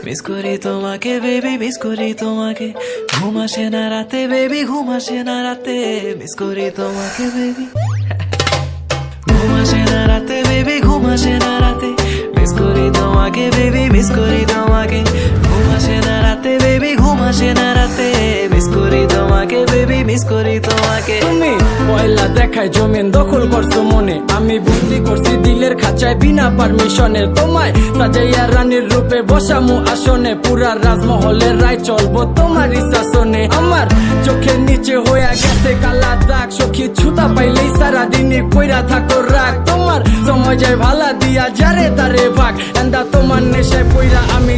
Miss করি তোমাকে baby, miss করি তোমাকে। ঘুম আসে না রাতে বেবি, ঘুম আসে না রাতে, মিস করি তোমাকে বেবি। ঘুম আসে না রাতে বেবি, ঘুম আসে না রাতে, মিস করি তোমাকে বেবি, মিস করি তোমাকে। ঘুম আসে না রাতে বেবি, ঘুম আসে না রাতে, মিস করি তোমাকে বেবি, মিস করি তোমাকে। তুমি পয়লা দেখায় জমিন দখল করছো মনে, আমি বন্দি করছি দিলের খাঁচায় বিনা পারমিশনে। তোমায় সাজাইয়া রানীর রূপে বসামু আসনে, পুরা রাজমহলের রায় চলবো তোমার শাসনে। আমার চোখের নিচে হইয়া গেছে কালা দাগ, সখী ছুতা পাইলেই সারাদিনই কইরা থাকো রাগ। তোমার সময় যায় ভালা দিয়া যারে তারে ভাগ, এন্দা তোমার নেশায় পইরা আমি